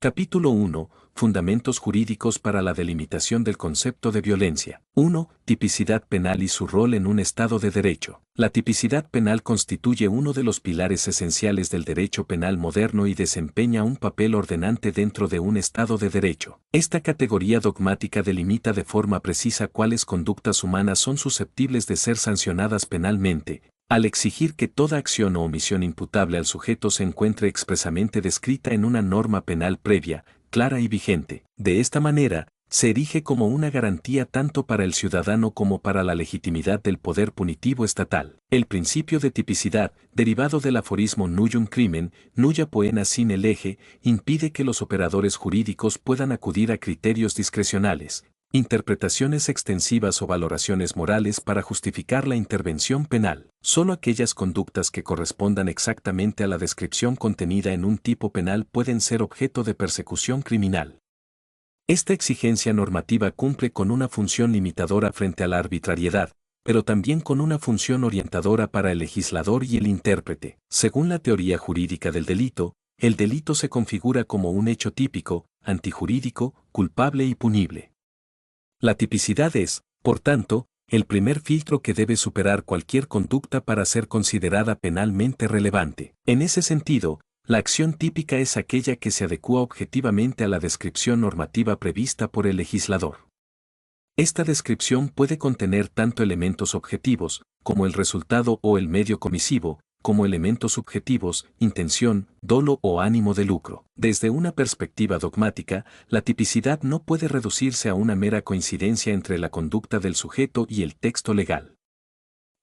Capítulo 1. Fundamentos jurídicos para la delimitación del concepto de violencia. 1. Tipicidad penal y su rol en un Estado de Derecho. La tipicidad penal constituye uno de los pilares esenciales del derecho penal moderno y desempeña un papel ordenante dentro de un Estado de Derecho. Esta categoría dogmática delimita de forma precisa cuáles conductas humanas son susceptibles de ser sancionadas penalmente, al exigir que toda acción o omisión imputable al sujeto se encuentre expresamente descrita en una norma penal previa, clara y vigente. De esta manera, se erige como una garantía tanto para el ciudadano como para la legitimidad del poder punitivo estatal. El principio de tipicidad, derivado del aforismo nullum crimen, nulla poena sine lege, impide que los operadores jurídicos puedan acudir a criterios discrecionales, interpretaciones extensivas o valoraciones morales para justificar la intervención penal. Solo aquellas conductas que correspondan exactamente a la descripción contenida en un tipo penal pueden ser objeto de persecución criminal. Esta exigencia normativa cumple con una función limitadora frente a la arbitrariedad, pero también con una función orientadora para el legislador y el intérprete. Según la teoría jurídica del delito, el delito se configura como un hecho típico, antijurídico, culpable y punible. La tipicidad es, por tanto, el primer filtro que debe superar cualquier conducta para ser considerada penalmente relevante. En ese sentido, la acción típica es aquella que se adecúa objetivamente a la descripción normativa prevista por el legislador. Esta descripción puede contener tanto elementos objetivos, como el resultado o el medio comisivo, como elementos subjetivos, intención, dolo o ánimo de lucro. Desde una perspectiva dogmática, la tipicidad no puede reducirse a una mera coincidencia entre la conducta del sujeto y el texto legal.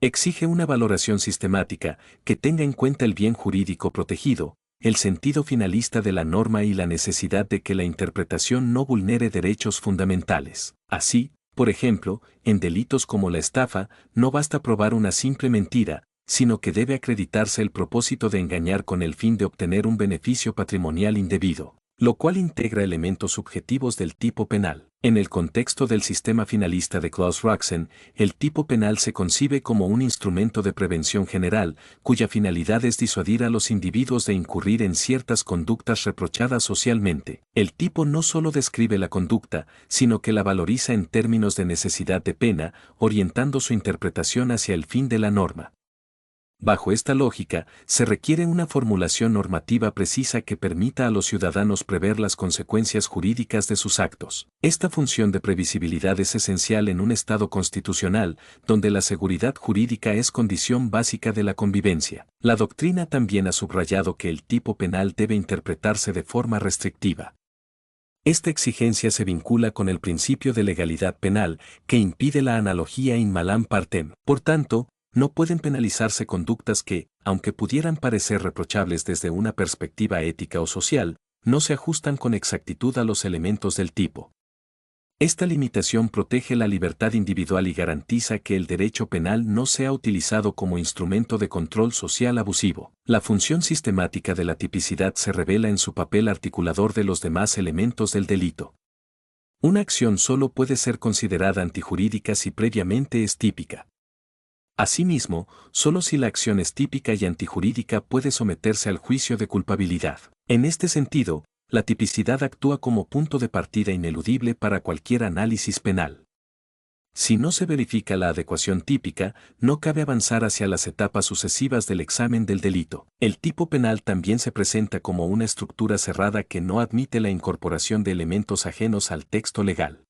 Exige una valoración sistemática que tenga en cuenta el bien jurídico protegido, el sentido finalista de la norma y la necesidad de que la interpretación no vulnere derechos fundamentales. Así, por ejemplo, en delitos como la estafa, no basta probar una simple mentira, sino que debe acreditarse el propósito de engañar con el fin de obtener un beneficio patrimonial indebido, lo cual integra elementos subjetivos del tipo penal. En el contexto del sistema finalista de Claus-Roxen, el tipo penal se concibe como un instrumento de prevención general, cuya finalidad es disuadir a los individuos de incurrir en ciertas conductas reprochadas socialmente. El tipo no solo describe la conducta, sino que la valoriza en términos de necesidad de pena, orientando su interpretación hacia el fin de la norma. Bajo esta lógica, se requiere una formulación normativa precisa que permita a los ciudadanos prever las consecuencias jurídicas de sus actos. Esta función de previsibilidad es esencial en un Estado constitucional, donde la seguridad jurídica es condición básica de la convivencia. La doctrina también ha subrayado que el tipo penal debe interpretarse de forma restrictiva. Esta exigencia se vincula con el principio de legalidad penal, que impide la analogía in malam partem. Por tanto, no pueden penalizarse conductas que, aunque pudieran parecer reprochables desde una perspectiva ética o social, no se ajustan con exactitud a los elementos del tipo. Esta limitación protege la libertad individual y garantiza que el derecho penal no sea utilizado como instrumento de control social abusivo. La función sistemática de la tipicidad se revela en su papel articulador de los demás elementos del delito. Una acción solo puede ser considerada antijurídica si previamente es típica. Asimismo, solo si la acción es típica y antijurídica puede someterse al juicio de culpabilidad. En este sentido, la tipicidad actúa como punto de partida ineludible para cualquier análisis penal. Si no se verifica la adecuación típica, no cabe avanzar hacia las etapas sucesivas del examen del delito. El tipo penal también se presenta como una estructura cerrada que no admite la incorporación de elementos ajenos al texto legal.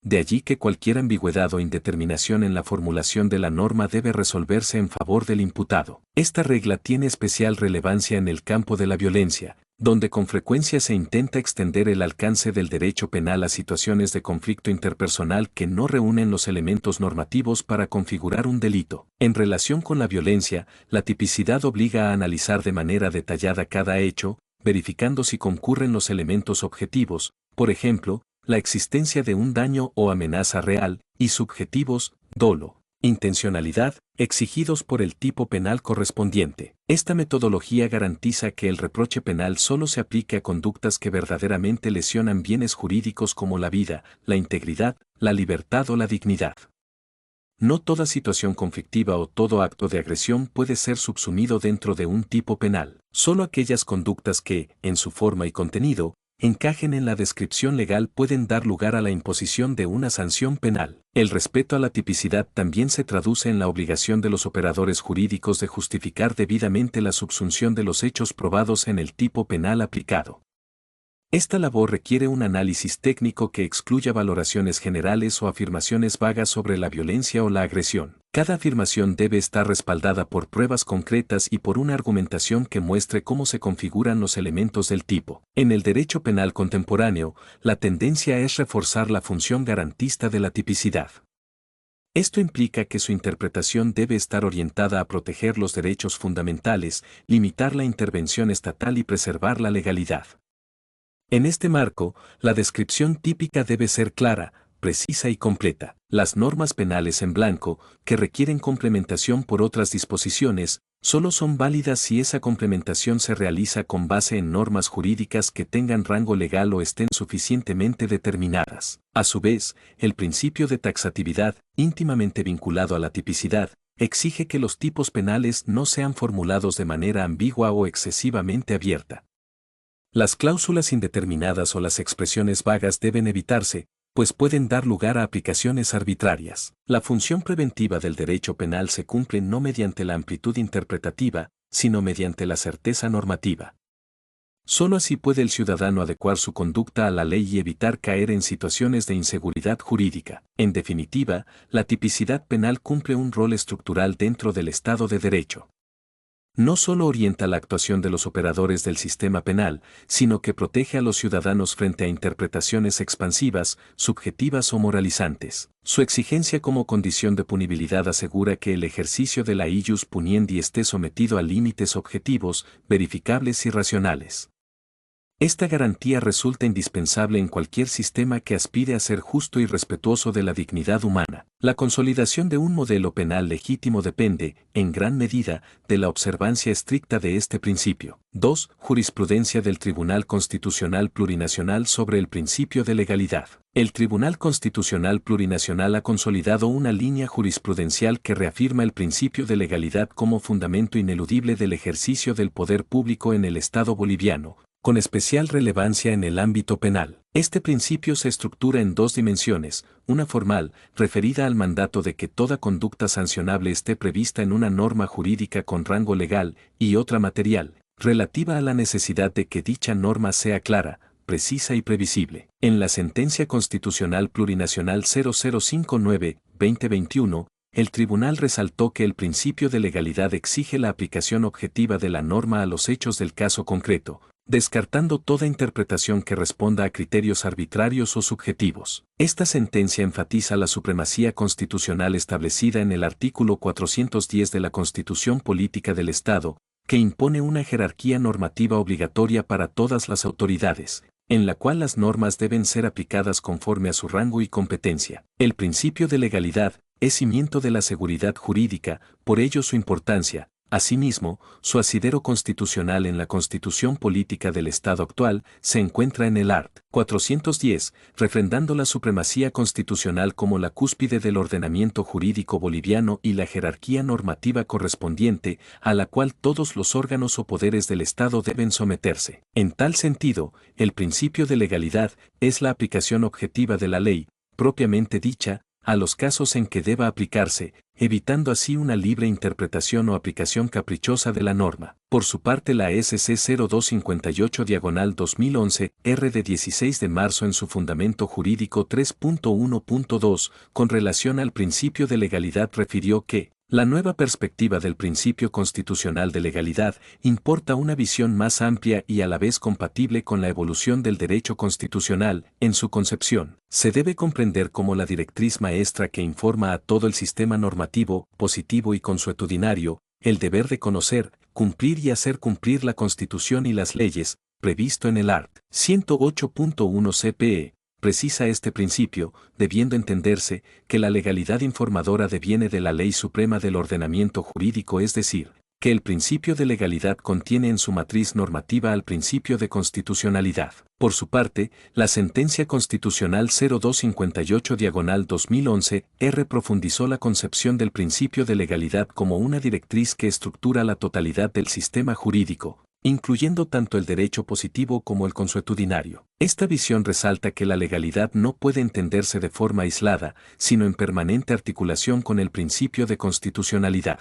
De allí que cualquier ambigüedad o indeterminación en la formulación de la norma debe resolverse en favor del imputado. Esta regla tiene especial relevancia en el campo de la violencia, donde con frecuencia se intenta extender el alcance del derecho penal a situaciones de conflicto interpersonal que no reúnen los elementos normativos para configurar un delito. En relación con la violencia, la tipicidad obliga a analizar de manera detallada cada hecho, verificando si concurren los elementos objetivos, por ejemplo, la existencia de un daño o amenaza real, y subjetivos, dolo, intencionalidad, exigidos por el tipo penal correspondiente. Esta metodología garantiza que el reproche penal solo se aplique a conductas que verdaderamente lesionan bienes jurídicos como la vida, la integridad, la libertad o la dignidad. No toda situación conflictiva o todo acto de agresión puede ser subsumido dentro de un tipo penal. Solo aquellas conductas que, en su forma y contenido, encajen en la descripción legal pueden dar lugar a la imposición de una sanción penal. El respeto a la tipicidad también se traduce en la obligación de los operadores jurídicos de justificar debidamente la subsunción de los hechos probados en el tipo penal aplicado. Esta labor requiere un análisis técnico que excluya valoraciones generales o afirmaciones vagas sobre la violencia o la agresión. Cada afirmación debe estar respaldada por pruebas concretas y por una argumentación que muestre cómo se configuran los elementos del tipo. En el derecho penal contemporáneo, la tendencia es reforzar la función garantista de la tipicidad. Esto implica que su interpretación debe estar orientada a proteger los derechos fundamentales, limitar la intervención estatal y preservar la legalidad. En este marco, la descripción típica debe ser clara, precisa y completa. Las normas penales en blanco, que requieren complementación por otras disposiciones, solo son válidas si esa complementación se realiza con base en normas jurídicas que tengan rango legal o estén suficientemente determinadas. A su vez, el principio de taxatividad, íntimamente vinculado a la tipicidad, exige que los tipos penales no sean formulados de manera ambigua o excesivamente abierta. Las cláusulas indeterminadas o las expresiones vagas deben evitarse, pues pueden dar lugar a aplicaciones arbitrarias. La función preventiva del derecho penal se cumple no mediante la amplitud interpretativa, sino mediante la certeza normativa. Solo así puede el ciudadano adecuar su conducta a la ley y evitar caer en situaciones de inseguridad jurídica. En definitiva, la tipicidad penal cumple un rol estructural dentro del Estado de Derecho. No solo orienta la actuación de los operadores del sistema penal, sino que protege a los ciudadanos frente a interpretaciones expansivas, subjetivas o moralizantes. Su exigencia como condición de punibilidad asegura que el ejercicio de la ius puniendi esté sometido a límites objetivos, verificables y racionales. Esta garantía resulta indispensable en cualquier sistema que aspire a ser justo y respetuoso de la dignidad humana. La consolidación de un modelo penal legítimo depende, en gran medida, de la observancia estricta de este principio. 2. Jurisprudencia del Tribunal Constitucional Plurinacional sobre el principio de legalidad. El Tribunal Constitucional Plurinacional ha consolidado una línea jurisprudencial que reafirma el principio de legalidad como fundamento ineludible del ejercicio del poder público en el Estado boliviano, con especial relevancia en el ámbito penal. Este principio se estructura en dos dimensiones, una formal, referida al mandato de que toda conducta sancionable esté prevista en una norma jurídica con rango legal, y otra material, relativa a la necesidad de que dicha norma sea clara, precisa y previsible. En la Sentencia Constitucional Plurinacional 0059-2021, el tribunal resaltó que el principio de legalidad exige la aplicación objetiva de la norma a los hechos del caso concreto, descartando toda interpretación que responda a criterios arbitrarios o subjetivos. Esta sentencia enfatiza la supremacía constitucional establecida en el artículo 410 de la Constitución Política del Estado, que impone una jerarquía normativa obligatoria para todas las autoridades, en la cual las normas deben ser aplicadas conforme a su rango y competencia. El principio de legalidad es cimiento de la seguridad jurídica, por ello su importancia. Asimismo, su asidero constitucional en la Constitución Política del Estado actual se encuentra en el art. 410, refrendando la supremacía constitucional como la cúspide del ordenamiento jurídico boliviano y la jerarquía normativa correspondiente, a la cual todos los órganos o poderes del Estado deben someterse. En tal sentido, el principio de legalidad es la aplicación objetiva de la ley, propiamente dicha, a los casos en que deba aplicarse, evitando así una libre interpretación o aplicación caprichosa de la norma. Por su parte, la SC 0258/2011, R de 16 de marzo en su Fundamento Jurídico 3.1.2, con relación al principio de legalidad refirió que, la nueva perspectiva del principio constitucional de legalidad importa una visión más amplia y a la vez compatible con la evolución del derecho constitucional. En su concepción, se debe comprender como la directriz maestra que informa a todo el sistema normativo, positivo y consuetudinario, el deber de conocer, cumplir y hacer cumplir la Constitución y las leyes, previsto en el art. 108.1 CPE. Precisa este principio, debiendo entenderse que la legalidad informadora deviene de la ley suprema del ordenamiento jurídico, es decir, que el principio de legalidad contiene en su matriz normativa al principio de constitucionalidad. Por su parte, la Sentencia Constitucional 0258/2011, R profundizó la concepción del principio de legalidad como una directriz que estructura la totalidad del sistema jurídico, incluyendo tanto el derecho positivo como el consuetudinario. Esta visión resalta que la legalidad no puede entenderse de forma aislada, sino en permanente articulación con el principio de constitucionalidad.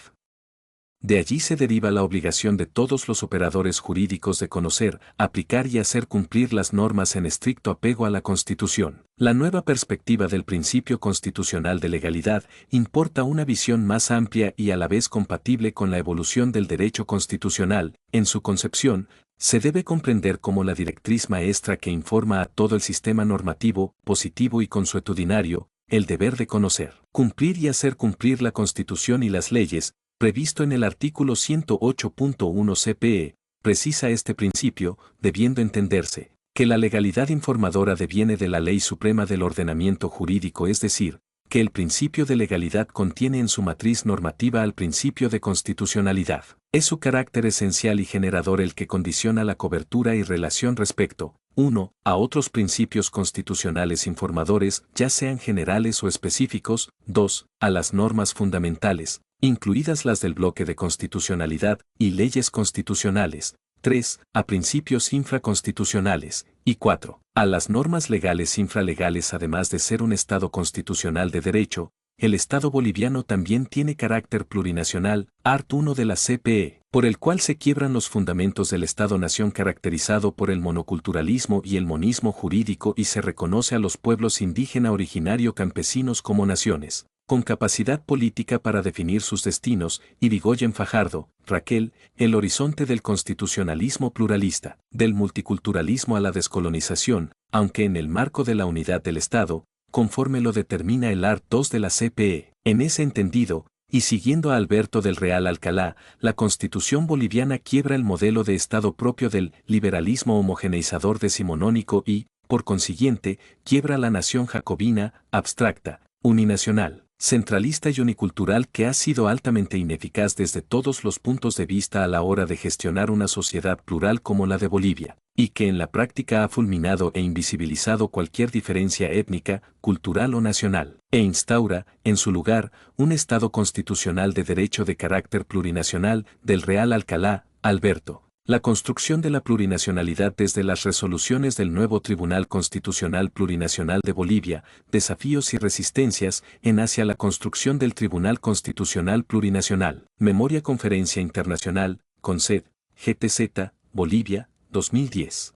De allí se deriva la obligación de todos los operadores jurídicos de conocer, aplicar y hacer cumplir las normas en estricto apego a la Constitución. La nueva perspectiva del principio constitucional de legalidad importa una visión más amplia y a la vez compatible con la evolución del derecho constitucional. En su concepción, se debe comprender como la directriz maestra que informa a todo el sistema normativo, positivo y consuetudinario, el deber de conocer, cumplir y hacer cumplir la Constitución y las leyes, previsto en el artículo 108.1 CPE, precisa este principio, debiendo entenderse, que la legalidad informadora deviene de la ley suprema del ordenamiento jurídico, es decir, que el principio de legalidad contiene en su matriz normativa al principio de constitucionalidad. Es su carácter esencial y generador el que condiciona la cobertura y relación respecto, 1. A otros principios constitucionales informadores, ya sean generales o específicos, 2. A las normas fundamentales, incluidas las del bloque de constitucionalidad y leyes constitucionales, 3. A principios infraconstitucionales, y 4. A las normas legales infralegales. Además de ser un Estado constitucional de derecho, el Estado boliviano también tiene carácter plurinacional, art. 1 de la CPE, por el cual se quiebran los fundamentos del Estado-nación caracterizado por el monoculturalismo y el monismo jurídico y se reconoce a los pueblos indígena originario campesinos como naciones, con capacidad política para definir sus destinos. Irigoyen Fajardo, Raquel, el horizonte del constitucionalismo pluralista, del multiculturalismo a la descolonización, aunque en el marco de la unidad del Estado, conforme lo determina el art. 2 de la CPE. En ese entendido, y siguiendo a Alberto del Real Alcalá, la Constitución boliviana quiebra el modelo de Estado propio del liberalismo homogeneizador decimonónico y, por consiguiente, quiebra la nación jacobina, abstracta, uninacional, centralista y unicultural que ha sido altamente ineficaz desde todos los puntos de vista a la hora de gestionar una sociedad plural como la de Bolivia, y que en la práctica ha fulminado e invisibilizado cualquier diferencia étnica, cultural o nacional, e instaura, en su lugar, un Estado constitucional de derecho de carácter plurinacional. Del Real Alcalá, Alberto. La construcción de la plurinacionalidad desde las resoluciones del nuevo Tribunal Constitucional Plurinacional de Bolivia, desafíos y resistencias en hacia la construcción del Tribunal Constitucional Plurinacional. Memoria Conferencia Internacional, CONCED, GTZ, Bolivia, 2010.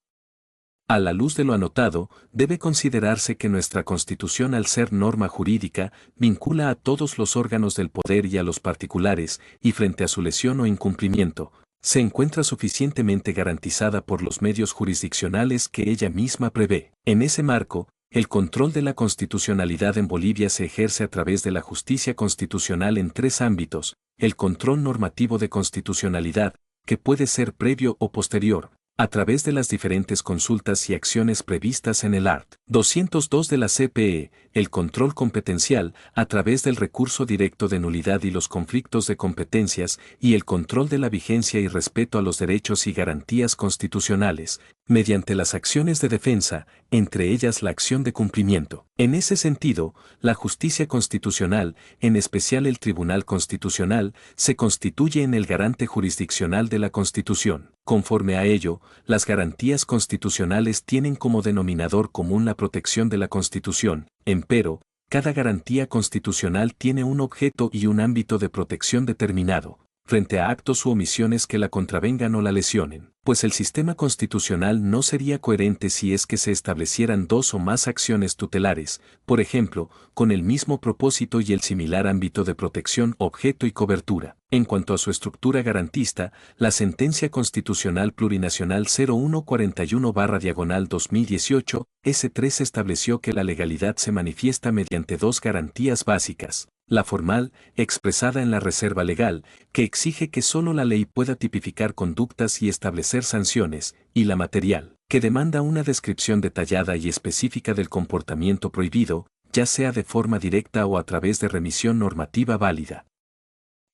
A la luz de lo anotado, debe considerarse que nuestra Constitución, al ser norma jurídica, vincula a todos los órganos del poder y a los particulares, y frente a su lesión o incumplimiento, se encuentra suficientemente garantizada por los medios jurisdiccionales que ella misma prevé. En ese marco, el control de la constitucionalidad en Bolivia se ejerce a través de la justicia constitucional en tres ámbitos: el control normativo de constitucionalidad, que puede ser previo o posterior, a través de las diferentes consultas y acciones previstas en el art. 202 de la CPE, el control competencial, a través del recurso directo de nulidad y los conflictos de competencias, y el control de la vigencia y respeto a los derechos y garantías constitucionales, mediante las acciones de defensa, entre ellas la acción de cumplimiento. En ese sentido, la justicia constitucional, en especial el Tribunal Constitucional, se constituye en el garante jurisdiccional de la Constitución. Conforme a ello, las garantías constitucionales tienen como denominador común la protección de la Constitución. Empero, cada garantía constitucional tiene un objeto y un ámbito de protección determinado, frente a actos u omisiones que la contravengan o la lesionen, pues el sistema constitucional no sería coherente si es que se establecieran dos o más acciones tutelares, por ejemplo, con el mismo propósito y el similar ámbito de protección, objeto y cobertura. En cuanto a su estructura garantista, la Sentencia Constitucional Plurinacional 0141/2018, S3 estableció que la legalidad se manifiesta mediante dos garantías básicas: la formal, expresada en la reserva legal, que exige que solo la ley pueda tipificar conductas y establecer sanciones, y la material, que demanda una descripción detallada y específica del comportamiento prohibido, ya sea de forma directa o a través de remisión normativa válida.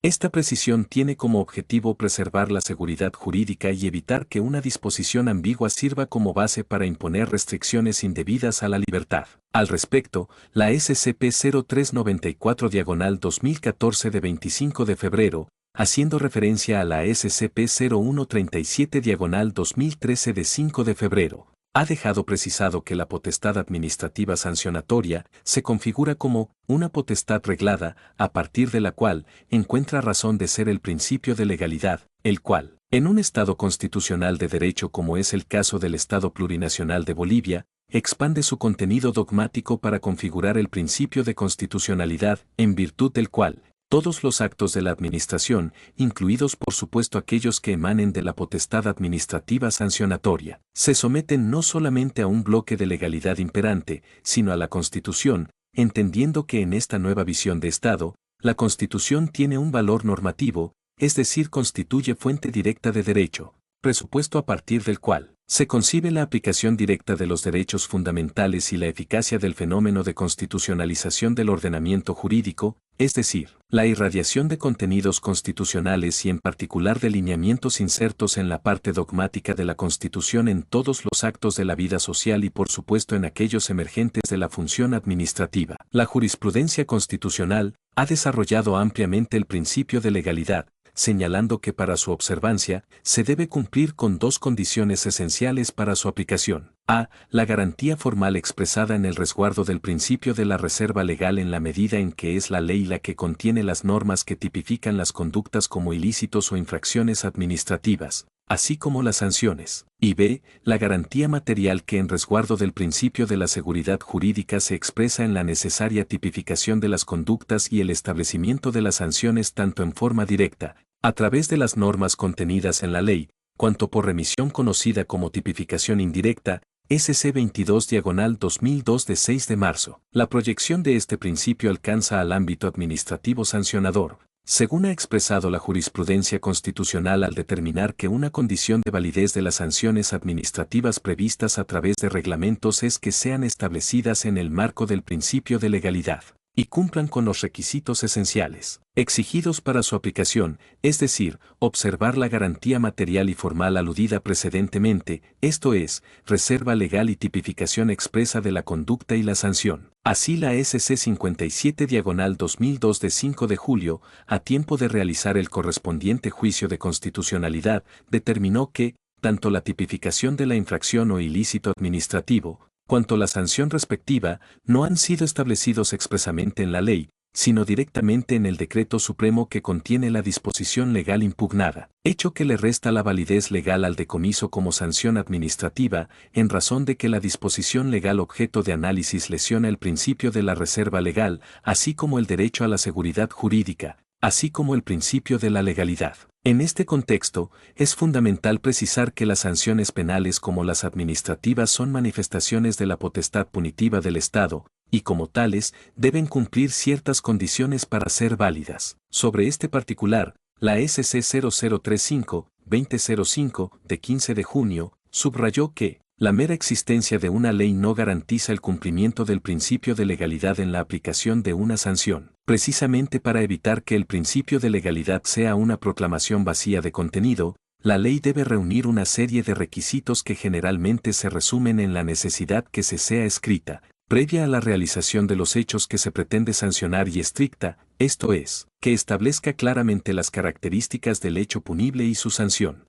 Esta precisión tiene como objetivo preservar la seguridad jurídica y evitar que una disposición ambigua sirva como base para imponer restricciones indebidas a la libertad. Al respecto, la SCP-0394/2014 de 25 de febrero, haciendo referencia a la SCP-0137/2013 de 5 de febrero, ha dejado precisado que la potestad administrativa sancionatoria se configura como una potestad reglada, a partir de la cual encuentra razón de ser el principio de legalidad, el cual, en un Estado constitucional de derecho como es el caso del Estado plurinacional de Bolivia, expande su contenido dogmático para configurar el principio de constitucionalidad, en virtud del cual, todos los actos de la administración, incluidos por supuesto aquellos que emanen de la potestad administrativa sancionatoria, se someten no solamente a un bloque de legalidad imperante, sino a la Constitución, entendiendo que en esta nueva visión de Estado, la Constitución tiene un valor normativo, es decir, constituye fuente directa de derecho, presupuesto a partir del cual se concibe la aplicación directa de los derechos fundamentales y la eficacia del fenómeno de constitucionalización del ordenamiento jurídico, es decir, la irradiación de contenidos constitucionales y en particular de lineamientos insertos en la parte dogmática de la Constitución en todos los actos de la vida social y por supuesto en aquellos emergentes de la función administrativa. La jurisprudencia constitucional ha desarrollado ampliamente el principio de legalidad, señalando que para su observancia se debe cumplir con dos condiciones esenciales para su aplicación. A. La garantía formal expresada en el resguardo del principio de la reserva legal en la medida en que es la ley la que contiene las normas que tipifican las conductas como ilícitos o infracciones administrativas, así como las sanciones. Y B. La garantía material que en resguardo del principio de la seguridad jurídica se expresa en la necesaria tipificación de las conductas y el establecimiento de las sanciones tanto en forma directa, a través de las normas contenidas en la ley, cuanto por remisión conocida como tipificación indirecta, SC 22/2002 de 6 de marzo. La proyección de este principio alcanza al ámbito administrativo sancionador, según ha expresado la jurisprudencia constitucional al determinar que una condición de validez de las sanciones administrativas previstas a través de reglamentos es que sean establecidas en el marco del principio de legalidad y cumplan con los requisitos esenciales exigidos para su aplicación, es decir, observar la garantía material y formal aludida precedentemente, esto es, reserva legal y tipificación expresa de la conducta y la sanción. Así la SC 57/2002 de 5 de julio, a tiempo de realizar el correspondiente juicio de constitucionalidad, determinó que, tanto la tipificación de la infracción o ilícito administrativo, cuanto la sanción respectiva, no han sido establecidos expresamente en la ley, sino directamente en el decreto supremo que contiene la disposición legal impugnada, hecho que le resta la validez legal al decomiso como sanción administrativa, en razón de que la disposición legal objeto de análisis lesiona el principio de la reserva legal, así como el derecho a la seguridad jurídica, así como el principio de la legalidad. En este contexto, es fundamental precisar que las sanciones penales como las administrativas son manifestaciones de la potestad punitiva del Estado, y como tales, deben cumplir ciertas condiciones para ser válidas. Sobre este particular, la SC 0035/2005 de 15 de junio, subrayó que, la mera existencia de una ley no garantiza el cumplimiento del principio de legalidad en la aplicación de una sanción. Precisamente para evitar que el principio de legalidad sea una proclamación vacía de contenido, la ley debe reunir una serie de requisitos que generalmente se resumen en la necesidad que se sea escrita, previa a la realización de los hechos que se pretende sancionar y estricta, esto es, que establezca claramente las características del hecho punible y su sanción.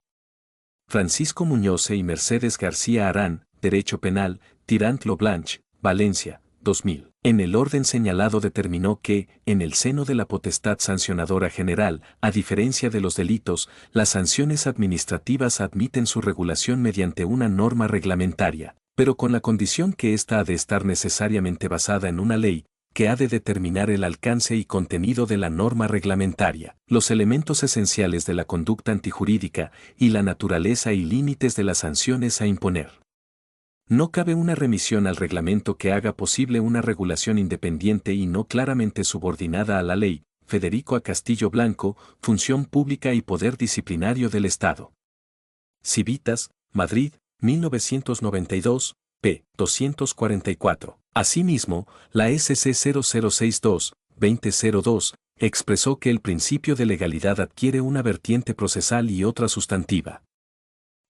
Francisco Muñoz y Mercedes García Arán, Derecho Penal, Tirant-Loblanche, Valencia, 2000. En el orden señalado determinó que, en el seno de la potestad sancionadora general, a diferencia de los delitos, las sanciones administrativas admiten su regulación mediante una norma reglamentaria, pero con la condición que ésta ha de estar necesariamente basada en una ley, que ha de determinar el alcance y contenido de la norma reglamentaria, los elementos esenciales de la conducta antijurídica y la naturaleza y límites de las sanciones a imponer. No cabe una remisión al reglamento que haga posible una regulación independiente y no claramente subordinada a la ley. Federico A. Castillo Blanco, Función Pública y Poder Disciplinario del Estado. Civitas, Madrid, 1992, p. 244. Asimismo, la SC 0062/2002 expresó que el principio de legalidad adquiere una vertiente procesal y otra sustantiva.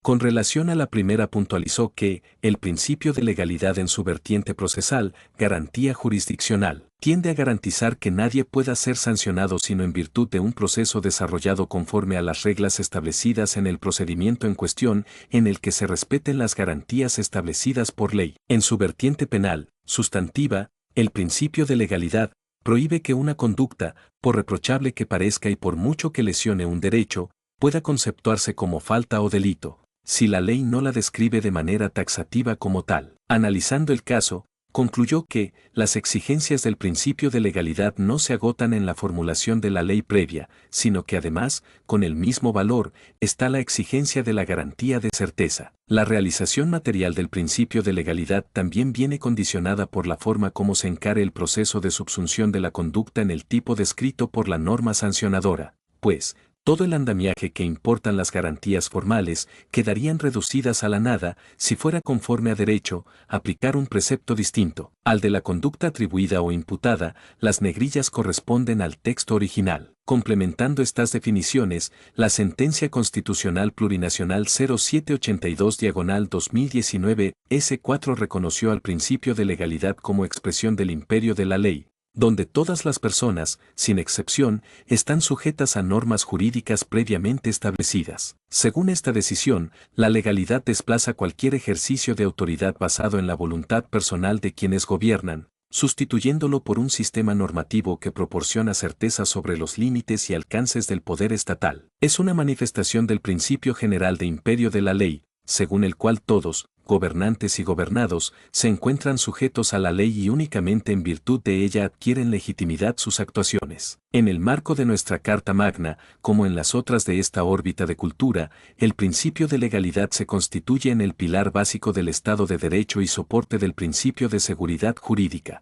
Con relación a la primera puntualizó que, el principio de legalidad en su vertiente procesal, garantía jurisdiccional, tiende a garantizar que nadie pueda ser sancionado sino en virtud de un proceso desarrollado conforme a las reglas establecidas en el procedimiento en cuestión, en el que se respeten las garantías establecidas por ley. En su vertiente penal, sustantiva, el principio de legalidad prohíbe que una conducta, por reprochable que parezca y por mucho que lesione un derecho, pueda conceptuarse como falta o delito, si la ley no la describe de manera taxativa como tal. Analizando el caso, concluyó que las exigencias del principio de legalidad no se agotan en la formulación de la ley previa, sino que además, con el mismo valor, está la exigencia de la garantía de certeza. La realización material del principio de legalidad también viene condicionada por la forma como se encare el proceso de subsunción de la conducta en el tipo descrito por la norma sancionadora, pues, todo el andamiaje que importan las garantías formales quedarían reducidas a la nada si fuera conforme a derecho aplicar un precepto distinto al de la conducta atribuida o imputada. Las negrillas corresponden al texto original. Complementando estas definiciones, la Sentencia Constitucional Plurinacional 0782/2019 S4 reconoció al principio de legalidad como expresión del imperio de la ley, donde todas las personas, sin excepción, están sujetas a normas jurídicas previamente establecidas. Según esta decisión, la legalidad desplaza cualquier ejercicio de autoridad basado en la voluntad personal de quienes gobiernan, sustituyéndolo por un sistema normativo que proporciona certeza sobre los límites y alcances del poder estatal. Es una manifestación del principio general de imperio de la ley, según el cual todos, gobernantes y gobernados, se encuentran sujetos a la ley y únicamente en virtud de ella adquieren legitimidad sus actuaciones. En el marco de nuestra Carta Magna, como en las otras de esta órbita de cultura, el principio de legalidad se constituye en el pilar básico del Estado de Derecho y soporte del principio de seguridad jurídica.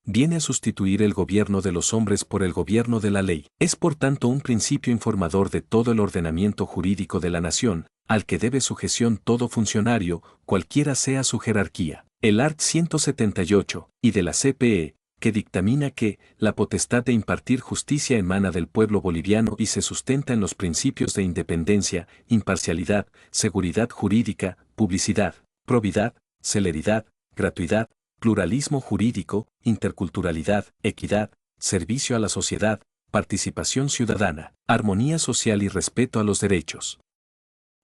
Viene a sustituir el gobierno de los hombres por el gobierno de la ley. Es por tanto un principio informador de todo el ordenamiento jurídico de la nación, al que debe sujeción todo funcionario, cualquiera sea su jerarquía. El art. 178, y de la CPE, que dictamina que la potestad de impartir justicia emana del pueblo boliviano y se sustenta en los principios de independencia, imparcialidad, seguridad jurídica, publicidad, probidad, celeridad, gratuidad, pluralismo jurídico, interculturalidad, equidad, servicio a la sociedad, participación ciudadana, armonía social y respeto a los derechos.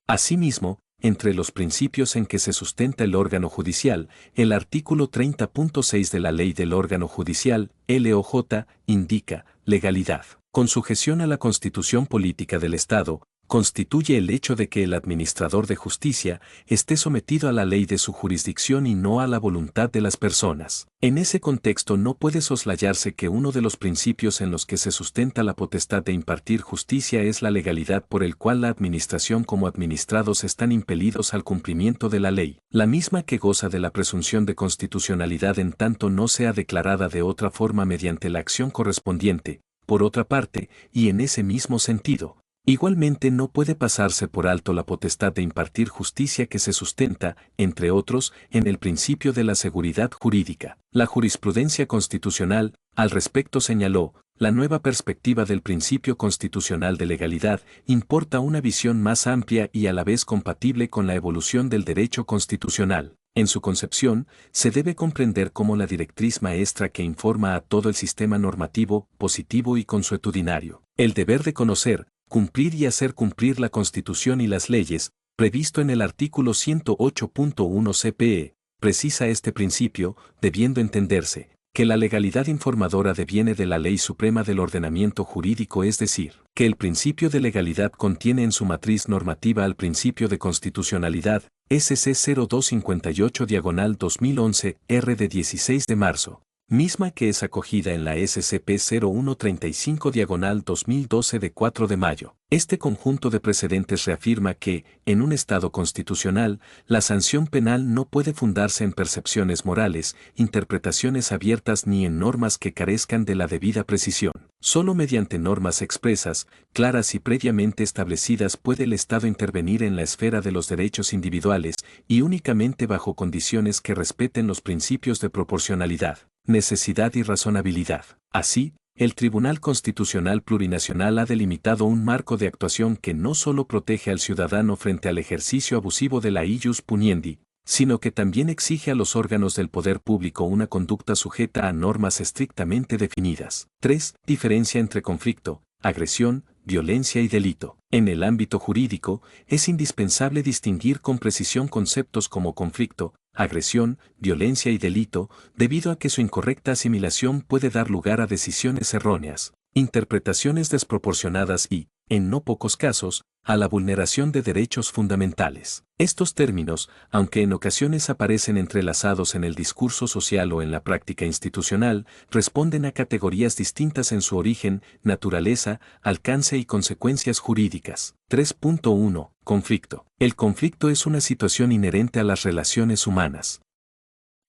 Asimismo, entre los principios en que se sustenta el órgano judicial, el artículo 30.6 de la Ley del Órgano Judicial, LOJ, indica, legalidad, con sujeción a la Constitución Política del Estado, constituye el hecho de que el administrador de justicia esté sometido a la ley de su jurisdicción y no a la voluntad de las personas. En ese contexto no puede soslayarse que uno de los principios en los que se sustenta la potestad de impartir justicia es la legalidad por el cual la administración como administrados están impelidos al cumplimiento de la ley, la misma que goza de la presunción de constitucionalidad en tanto no sea declarada de otra forma mediante la acción correspondiente. Por otra parte, y en ese mismo sentido, igualmente no puede pasarse por alto la potestad de impartir justicia que se sustenta, entre otros, en el principio de la seguridad jurídica. La jurisprudencia constitucional, al respecto señaló, la nueva perspectiva del principio constitucional de legalidad importa una visión más amplia y a la vez compatible con la evolución del derecho constitucional. En su concepción, se debe comprender como la directriz maestra que informa a todo el sistema normativo, positivo y consuetudinario. El deber de conocer, cumplir y hacer cumplir la Constitución y las leyes, previsto en el artículo 108.1 CPE, precisa este principio, debiendo entenderse, que la legalidad informadora deviene de la ley suprema del ordenamiento jurídico, es decir, que el principio de legalidad contiene en su matriz normativa al principio de constitucionalidad, SC 0258/2011, R de 16 de marzo. Misma que es acogida en la SCP 0135/2012 de 4 de mayo. Este conjunto de precedentes reafirma que, en un Estado constitucional, la sanción penal no puede fundarse en percepciones morales, interpretaciones abiertas ni en normas que carezcan de la debida precisión. Solo mediante normas expresas, claras y previamente establecidas puede el Estado intervenir en la esfera de los derechos individuales, y únicamente bajo condiciones que respeten los principios de proporcionalidad, necesidad y razonabilidad. Así, el Tribunal Constitucional Plurinacional ha delimitado un marco de actuación que no solo protege al ciudadano frente al ejercicio abusivo de la ius puniendi, sino que también exige a los órganos del poder público una conducta sujeta a normas estrictamente definidas. 3. Diferencia entre conflicto, agresión, violencia y delito. En el ámbito jurídico, es indispensable distinguir con precisión conceptos como conflicto, agresión, violencia y delito, debido a que su incorrecta asimilación puede dar lugar a decisiones erróneas, interpretaciones desproporcionadas y, en no pocos casos, a la vulneración de derechos fundamentales. Estos términos, aunque en ocasiones aparecen entrelazados en el discurso social o en la práctica institucional, responden a categorías distintas en su origen, naturaleza, alcance y consecuencias jurídicas. 3.1. Conflicto. El conflicto es una situación inherente a las relaciones humanas.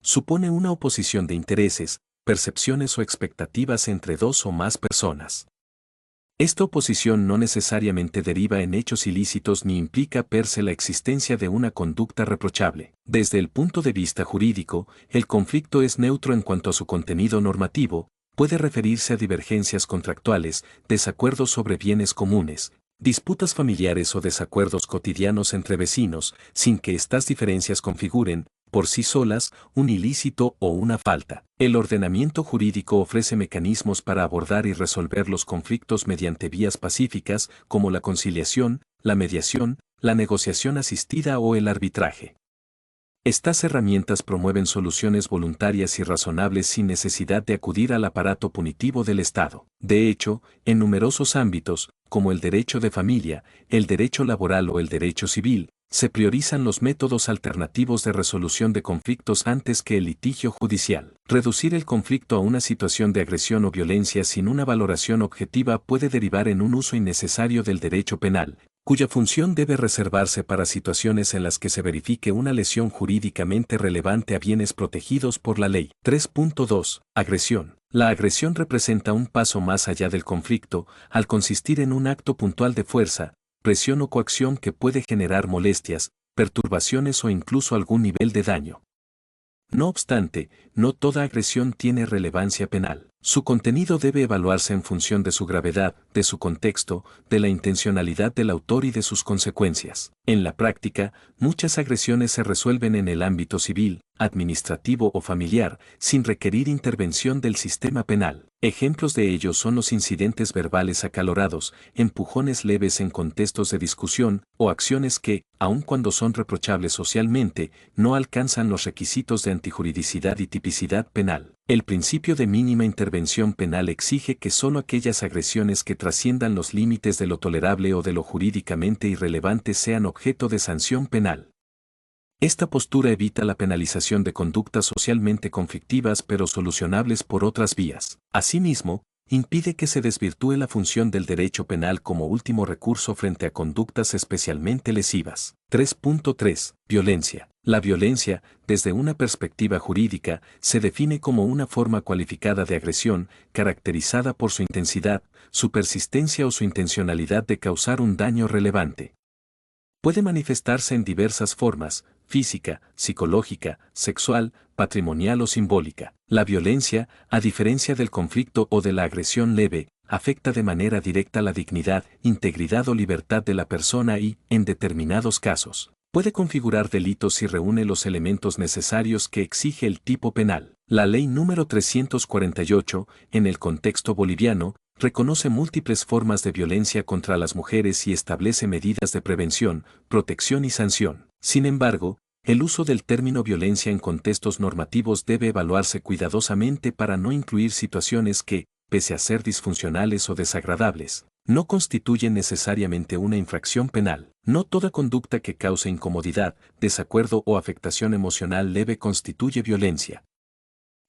Supone una oposición de intereses, percepciones o expectativas entre dos o más personas. Esta oposición no necesariamente deriva en hechos ilícitos ni implica per se la existencia de una conducta reprochable. Desde el punto de vista jurídico, el conflicto es neutro en cuanto a su contenido normativo, puede referirse a divergencias contractuales, desacuerdos sobre bienes comunes, disputas familiares o desacuerdos cotidianos entre vecinos, sin que estas diferencias configuren, por sí solas, un ilícito o una falta. El ordenamiento jurídico ofrece mecanismos para abordar y resolver los conflictos mediante vías pacíficas como la conciliación, la mediación, la negociación asistida o el arbitraje. Estas herramientas promueven soluciones voluntarias y razonables sin necesidad de acudir al aparato punitivo del Estado. De hecho, en numerosos ámbitos, como el derecho de familia, el derecho laboral o el derecho civil, se priorizan los métodos alternativos de resolución de conflictos antes que el litigio judicial. Reducir el conflicto a una situación de agresión o violencia sin una valoración objetiva puede derivar en un uso innecesario del derecho penal, cuya función debe reservarse para situaciones en las que se verifique una lesión jurídicamente relevante a bienes protegidos por la ley. 3.2. Agresión. La agresión representa un paso más allá del conflicto, al consistir en un acto puntual de fuerza, presión o coacción que puede generar molestias, perturbaciones o incluso algún nivel de daño. No obstante, no toda agresión tiene relevancia penal. Su contenido debe evaluarse en función de su gravedad, de su contexto, de la intencionalidad del autor y de sus consecuencias. En la práctica, muchas agresiones se resuelven en el ámbito civil, administrativo o familiar, sin requerir intervención del sistema penal. Ejemplos de ello son los incidentes verbales acalorados, empujones leves en contextos de discusión, o acciones que, aun cuando son reprochables socialmente, no alcanzan los requisitos de antijuridicidad y tipicidad penal. El principio de mínima intervención penal exige que solo aquellas agresiones que trasciendan los límites de lo tolerable o de lo jurídicamente irrelevante sean objeto de sanción penal. Esta postura evita la penalización de conductas socialmente conflictivas pero solucionables por otras vías. Asimismo, impide que se desvirtúe la función del derecho penal como último recurso frente a conductas especialmente lesivas. 3.3. Violencia. La violencia, desde una perspectiva jurídica, se define como una forma cualificada de agresión, caracterizada por su intensidad, su persistencia o su intencionalidad de causar un daño relevante. Puede manifestarse en diversas formas: física, psicológica, sexual, patrimonial o simbólica. La violencia, a diferencia del conflicto o de la agresión leve, afecta de manera directa la dignidad, integridad o libertad de la persona y, en determinados casos, puede configurar delitos si reúne los elementos necesarios que exige el tipo penal. La Ley número 348, en el contexto boliviano, reconoce múltiples formas de violencia contra las mujeres y establece medidas de prevención, protección y sanción. Sin embargo, el uso del término violencia en contextos normativos debe evaluarse cuidadosamente para no incluir situaciones que, pese a ser disfuncionales o desagradables, no constituyen necesariamente una infracción penal. No toda conducta que cause incomodidad, desacuerdo o afectación emocional leve constituye violencia.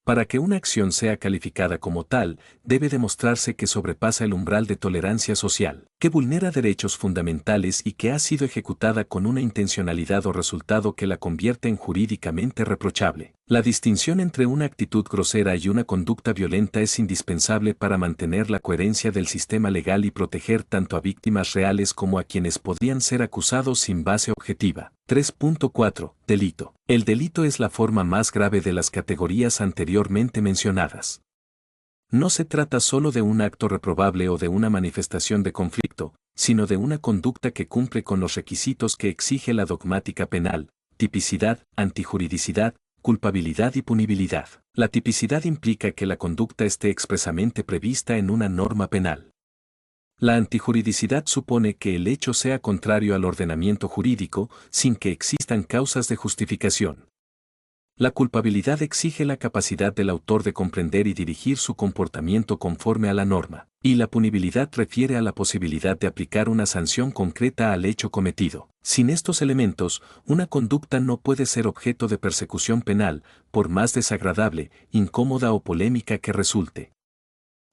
Para que una acción sea calificada como tal, debe demostrarse que sobrepasa el umbral de tolerancia social, que vulnera derechos fundamentales y que ha sido ejecutada con una intencionalidad o resultado que la convierte en jurídicamente reprochable. La distinción entre una actitud grosera y una conducta violenta es indispensable para mantener la coherencia del sistema legal y proteger tanto a víctimas reales como a quienes podrían ser acusados sin base objetiva. 3.4. Delito. El delito es la forma más grave de las categorías anteriormente mencionadas. No se trata solo de un acto reprobable o de una manifestación de conflicto, sino de una conducta que cumple con los requisitos que exige la dogmática penal: tipicidad, antijuridicidad, culpabilidad y punibilidad. La tipicidad implica que la conducta esté expresamente prevista en una norma penal. La antijuridicidad supone que el hecho sea contrario al ordenamiento jurídico, sin que existan causas de justificación. La culpabilidad exige la capacidad del autor de comprender y dirigir su comportamiento conforme a la norma, y la punibilidad refiere a la posibilidad de aplicar una sanción concreta al hecho cometido. Sin estos elementos, una conducta no puede ser objeto de persecución penal, por más desagradable, incómoda o polémica que resulte.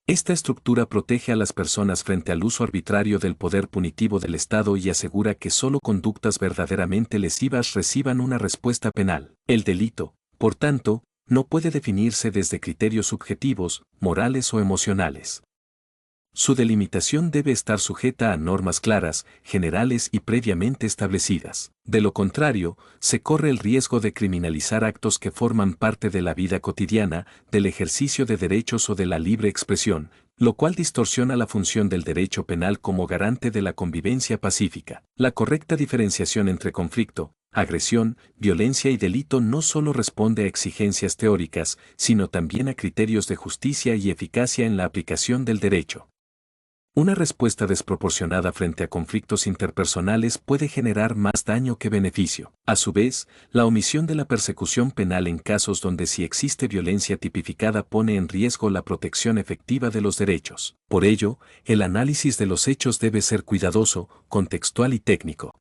Esta estructura protege a las personas frente al uso arbitrario del poder punitivo del Estado y asegura que solo conductas verdaderamente lesivas reciban una respuesta penal. El delito, por tanto, no puede definirse desde criterios subjetivos, morales o emocionales. Su delimitación debe estar sujeta a normas claras, generales y previamente establecidas. De lo contrario, se corre el riesgo de criminalizar actos que forman parte de la vida cotidiana, del ejercicio de derechos o de la libre expresión, lo cual distorsiona la función del derecho penal como garante de la convivencia pacífica. La correcta diferenciación entre conflicto, agresión, violencia y delito no solo responde a exigencias teóricas, sino también a criterios de justicia y eficacia en la aplicación del derecho. Una respuesta desproporcionada frente a conflictos interpersonales puede generar más daño que beneficio. A su vez, la omisión de la persecución penal en casos donde sí existe violencia tipificada pone en riesgo la protección efectiva de los derechos. Por ello, el análisis de los hechos debe ser cuidadoso, contextual y técnico.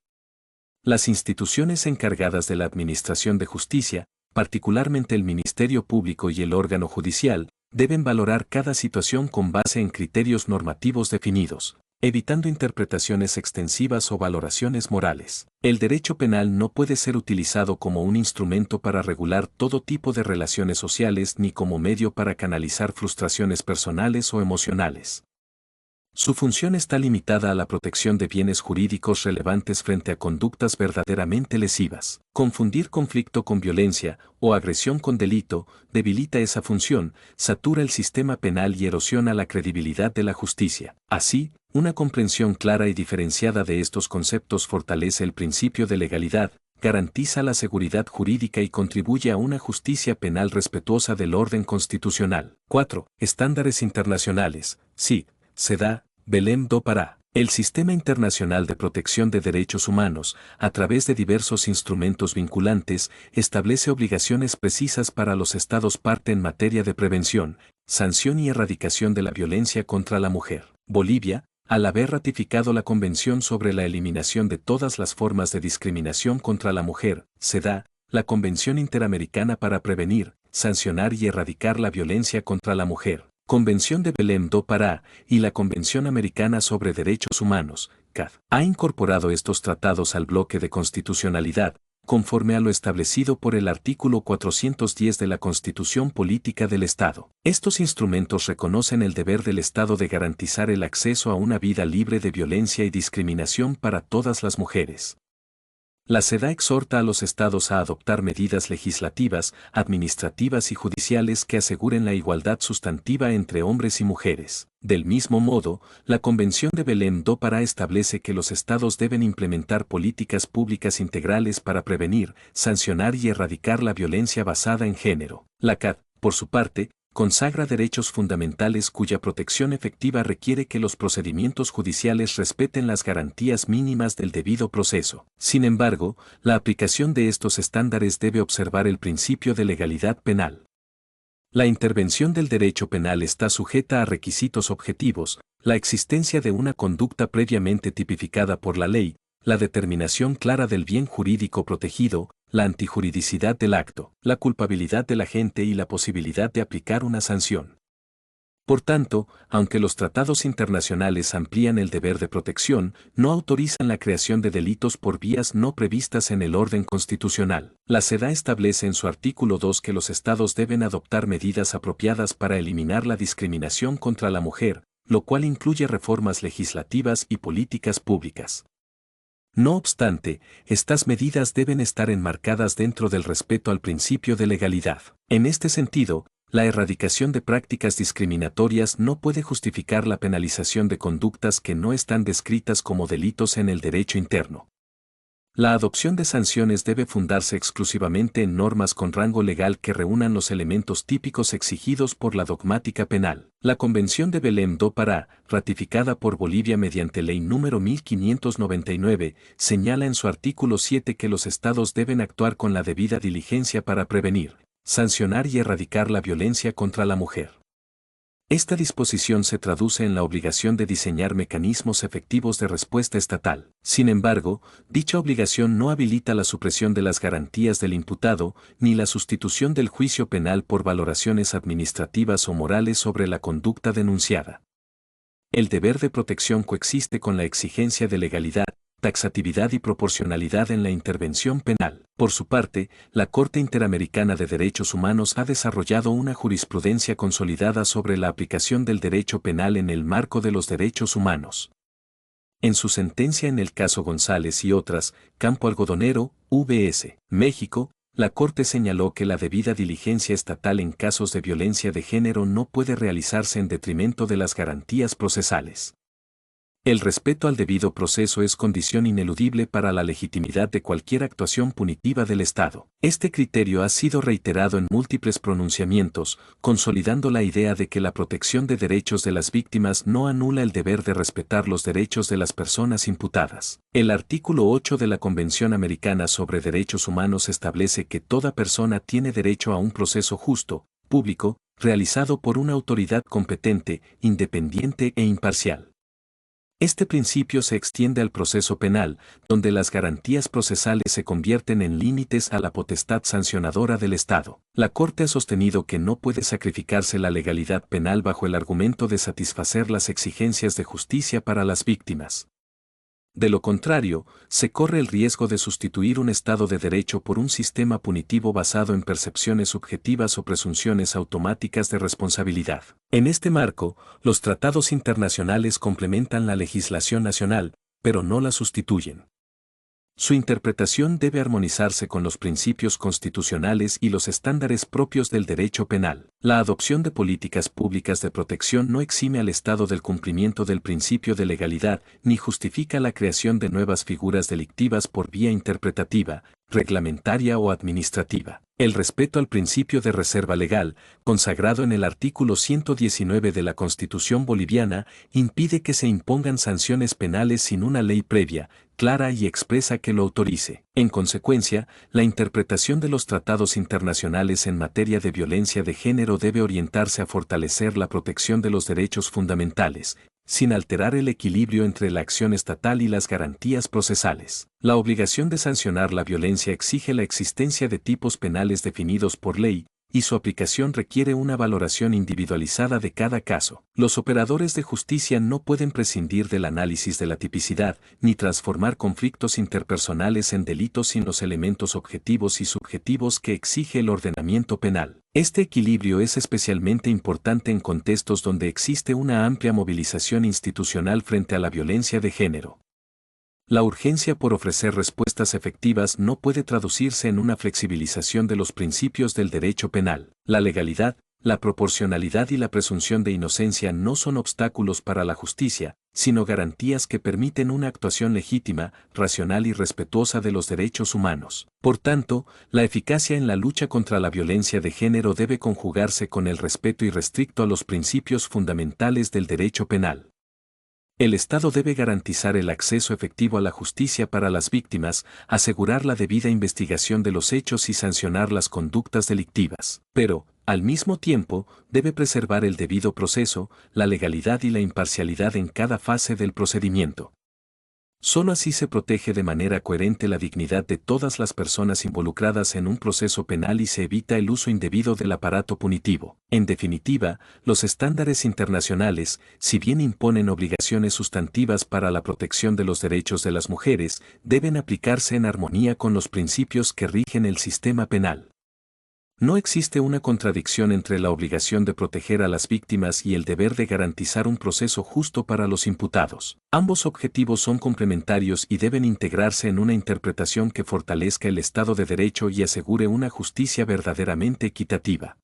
Las instituciones encargadas de la administración de justicia, particularmente el Ministerio Público y el órgano judicial, deben valorar cada situación con base en criterios normativos definidos, evitando interpretaciones extensivas o valoraciones morales. El derecho penal no puede ser utilizado como un instrumento para regular todo tipo de relaciones sociales ni como medio para canalizar frustraciones personales o emocionales. Su función está limitada a la protección de bienes jurídicos relevantes frente a conductas verdaderamente lesivas. Confundir conflicto con violencia o agresión con delito debilita esa función, satura el sistema penal y erosiona la credibilidad de la justicia. Así, una comprensión clara y diferenciada de estos conceptos fortalece el principio de legalidad, garantiza la seguridad jurídica y contribuye a una justicia penal respetuosa del orden constitucional. 4. Estándares internacionales. Sí, CEDAW, Belém do Pará. El Sistema Internacional de Protección de Derechos Humanos, a través de diversos instrumentos vinculantes, establece obligaciones precisas para los Estados parte en materia de prevención, sanción y erradicación de la violencia contra la mujer. Bolivia, al haber ratificado la Convención sobre la Eliminación de todas las formas de discriminación contra la mujer, CEDAW, la Convención Interamericana para Prevenir, Sancionar y Erradicar la Violencia contra la Mujer, Convención de Belém do Pará y la Convención Americana sobre Derechos Humanos, CAD, ha incorporado estos tratados al bloque de constitucionalidad, conforme a lo establecido por el artículo 410 de la Constitución Política del Estado. Estos instrumentos reconocen el deber del Estado de garantizar el acceso a una vida libre de violencia y discriminación para todas las mujeres. La CEDAW exhorta a los estados a adoptar medidas legislativas, administrativas y judiciales que aseguren la igualdad sustantiva entre hombres y mujeres. Del mismo modo, la Convención de Belém do Pará establece que los estados deben implementar políticas públicas integrales para prevenir, sancionar y erradicar la violencia basada en género. La CAD, por su parte, consagra derechos fundamentales cuya protección efectiva requiere que los procedimientos judiciales respeten las garantías mínimas del debido proceso. Sin embargo, la aplicación de estos estándares debe observar el principio de legalidad penal. La intervención del derecho penal está sujeta a requisitos objetivos, la existencia de una conducta previamente tipificada por la ley, la determinación clara del bien jurídico protegido, la antijuridicidad del acto, la culpabilidad del agente y la posibilidad de aplicar una sanción. Por tanto, aunque los tratados internacionales amplían el deber de protección, no autorizan la creación de delitos por vías no previstas en el orden constitucional. La CEDAW establece en su artículo 2 que los estados deben adoptar medidas apropiadas para eliminar la discriminación contra la mujer, lo cual incluye reformas legislativas y políticas públicas. No obstante, estas medidas deben estar enmarcadas dentro del respeto al principio de legalidad. En este sentido, La erradicación de prácticas discriminatorias no puede justificar la penalización de conductas que no están descritas como delitos en el derecho interno. La adopción de sanciones debe fundarse exclusivamente en normas con rango legal que reúnan los elementos típicos exigidos por la dogmática penal. La Convención de Belém do Pará, ratificada por Bolivia mediante Ley número 1599, señala en su artículo 7 que los estados deben actuar con la debida diligencia para prevenir, sancionar y erradicar la violencia contra la mujer. Esta disposición se traduce en la obligación de diseñar mecanismos efectivos de respuesta estatal. Sin embargo, dicha obligación no habilita la supresión de las garantías del imputado, ni la sustitución del juicio penal por valoraciones administrativas o morales sobre la conducta denunciada. El deber de protección coexiste con la exigencia de legalidad, taxatividad y proporcionalidad en la intervención penal. Por su parte, la Corte Interamericana de Derechos Humanos ha desarrollado una jurisprudencia consolidada sobre la aplicación del derecho penal en el marco de los derechos humanos. En su sentencia en el caso González y otras, Campo Algodonero, VS, México, la Corte señaló que la debida diligencia estatal en casos de violencia de género no puede realizarse en detrimento de las garantías procesales. El respeto al debido proceso es condición ineludible para la legitimidad de cualquier actuación punitiva del Estado. Este criterio ha sido reiterado en múltiples pronunciamientos, consolidando la idea de que la protección de derechos de las víctimas no anula el deber de respetar los derechos de las personas imputadas. El artículo 8 de la Convención Americana sobre Derechos Humanos establece que toda persona tiene derecho a un proceso justo, público, realizado por una autoridad competente, independiente e imparcial. Este principio se extiende al proceso penal, donde las garantías procesales se convierten en límites a la potestad sancionadora del Estado. La Corte ha sostenido que no puede sacrificarse la legalidad penal bajo el argumento de satisfacer las exigencias de justicia para las víctimas. De lo contrario, se corre el riesgo de sustituir un Estado de Derecho por un sistema punitivo basado en percepciones subjetivas o presunciones automáticas de responsabilidad. En este marco, los tratados internacionales complementan la legislación nacional, pero no la sustituyen. Su interpretación debe armonizarse con los principios constitucionales y los estándares propios del derecho penal. La adopción de políticas públicas de protección no exime al Estado del cumplimiento del principio de legalidad ni justifica la creación de nuevas figuras delictivas por vía interpretativa, reglamentaria o administrativa. El respeto al principio de reserva legal, consagrado en el artículo 119 de la Constitución boliviana, impide que se impongan sanciones penales sin una ley previa, clara y expresa que lo autorice. En consecuencia, la interpretación de los tratados internacionales en materia de violencia de género debe orientarse a fortalecer la protección de los derechos fundamentales, sin alterar el equilibrio entre la acción estatal y las garantías procesales. La obligación de sancionar la violencia exige la existencia de tipos penales definidos por ley, y su aplicación requiere una valoración individualizada de cada caso. Los operadores de justicia no pueden prescindir del análisis de la tipicidad, ni transformar conflictos interpersonales en delitos sin los elementos objetivos y subjetivos que exige el ordenamiento penal. Este equilibrio es especialmente importante en contextos donde existe una amplia movilización institucional frente a la violencia de género. La urgencia por ofrecer respuestas efectivas no puede traducirse en una flexibilización de los principios del derecho penal. La legalidad, la proporcionalidad y la presunción de inocencia no son obstáculos para la justicia, sino garantías que permiten una actuación legítima, racional y respetuosa de los derechos humanos. Por tanto, la eficacia en la lucha contra la violencia de género debe conjugarse con el respeto irrestricto a los principios fundamentales del derecho penal. El Estado debe garantizar el acceso efectivo a la justicia para las víctimas, asegurar la debida investigación de los hechos y sancionar las conductas delictivas. Pero, al mismo tiempo, debe preservar el debido proceso, la legalidad y la imparcialidad en cada fase del procedimiento. Solo así se protege de manera coherente la dignidad de todas las personas involucradas en un proceso penal y se evita el uso indebido del aparato punitivo. En definitiva, los estándares internacionales, si bien imponen obligaciones sustantivas para la protección de los derechos de las mujeres, deben aplicarse en armonía con los principios que rigen el sistema penal. No existe una contradicción entre la obligación de proteger a las víctimas y el deber de garantizar un proceso justo para los imputados. Ambos objetivos son complementarios y deben integrarse en una interpretación que fortalezca el Estado de Derecho y asegure una justicia verdaderamente equitativa.